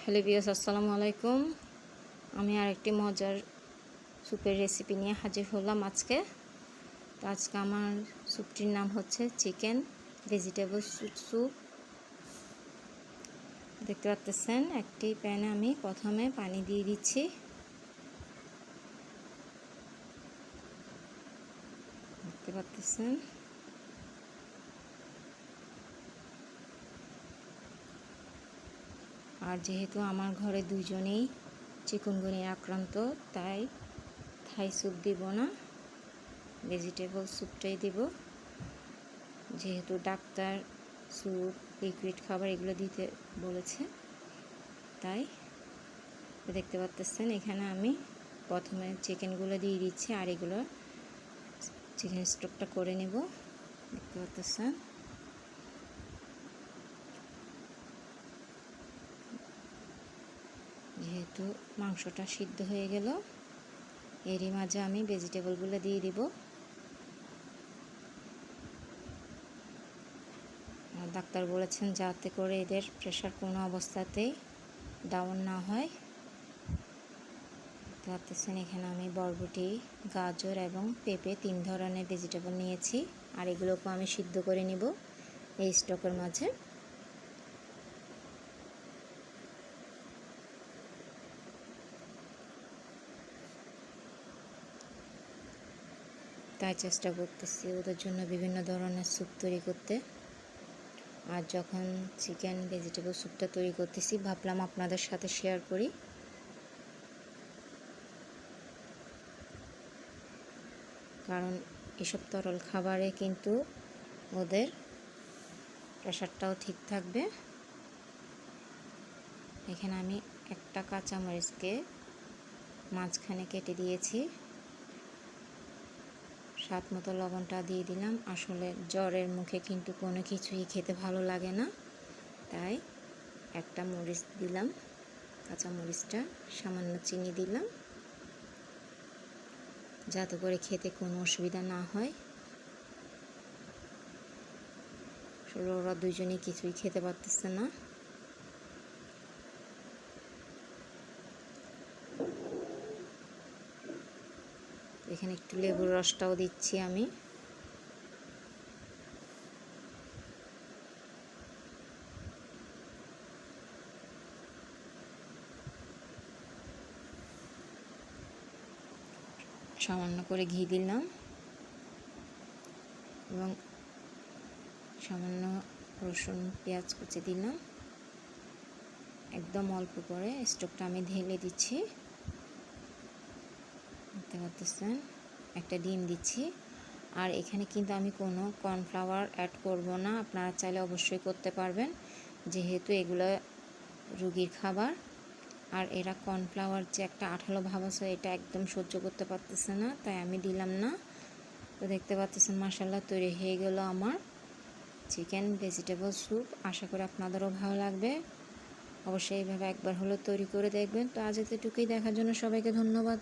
Hello viewers, আসসালামু আলাইকুম। আমি আরেকটি মজার স্যুপের রেসিপি নিয়ে হাজির হলাম আজকে। তো আজকে আমার স্যুপটির নাম হচ্ছে চিকেন ভেজিটেবল স্যুপ। দেখতে পাচ্ছেন, একটি প্যানে আমি প্রথমে পানি দিয়ে দিচ্ছি। দেখতে পাচ্ছেন, আর যেহেতু আমার ঘরে দুইজনেই চিকুনগুনিয়া আক্রান্ত, তাই থাই স্যুপ দিব না, ভেজিটেবল স্যুপটাই দিব। যেহেতু ডাক্তার স্যুপ, লিকুইড খাবার এগুলো দিতে বলেছে, তাই দেখতে পাচ্ছেন এখানে আমি প্রথমে চিকেনগুলো দিয়ে দিচ্ছি, আর এগুলো চিকেন স্টকটা করে নেব। দেখতে পাচ্ছেন, যেহেতু মাংসটা সিদ্ধ হয়ে গেল, এরই মাঝে আমি ভেজিটেবলগুলো দিয়ে দিব। ডাক্তার বলেছেন যাতে করে এদের প্রেশার কোনো অবস্থাতেই ডাউন না হয়। দেখতেছেন এখানে আমি বরবটি, গাজর এবং পেঁপে 3 ধরনের ভেজিটেবল নিয়েছি, আর এগুলোকে আমি সিদ্ধ করে নিব এই স্টকের মাঝে। তাই চেষ্টা করতেছি ওদের জন্য বিভিন্ন ধরনের স্যুপ তৈরি করতে। আর যখন চিকেন ভেজিটেবল স্যুপটা তৈরি করতেছি, ভাবলাম আপনাদের সাথে শেয়ার করি। কারণ এসব তরল খাবারে কিন্তু ওদের প্রেশারটাও ঠিক থাকবে। এখানে আমি একটা কাঁচামরিচকে মাঝখানে কেটে দিয়েছি, স্বাদ মতো লবণটা দিয়ে দিলাম। আসলে জ্বরের মুখে কিন্তু কোনো কিছুই খেতে ভালো লাগে না, তাই একটা মরিচ দিলাম, কাঁচামরিচটা, সামান্য চিনি দিলাম, যাতে করে খেতে কোনো অসুবিধা না হয়। আসলে ওরা দুইজনেই কিছুই খেতে পারতেছে না। এখানে একটু লেবুর রসটাও দিচ্ছি আমি। সামান্য করে ঘি দিলাম এবং সামান্য রসুন পেঁয়াজ কুচি দিলাম। একদম অল্প করে স্টোভটা আমি ঢেলে দিচ্ছি। দেখতে পাচ্ছেন, একটা ডিম দিচ্ছি। আর এখানে কিন্তু আমি কোনো কর্নফ্লাওয়ার অ্যাড করব না, আপনারা চাইলে অবশ্যই করতে পারবেন, যেহেতু এগুলো রোগীর খাবার। আর এরা কর্নফ্লাওয়ার যে একটা আঠালো ভাব আছে, এটা একদম সহ্য করতে পারতেছে না, তাই আমি দিলাম না। তো দেখতে পাচ্ছেন মাশাআল্লাহ তৈরি হয়ে গেল আমার চিকেন ভেজিটেবল স্যুপ। আশা করি আপনাদেরও ভালো লাগবে। অবশ্যই এইভাবে একবার হলেও তৈরি করে দেখবেন। তো আজ এতটুকুই, দেখার জন্য সবাইকে ধন্যবাদ।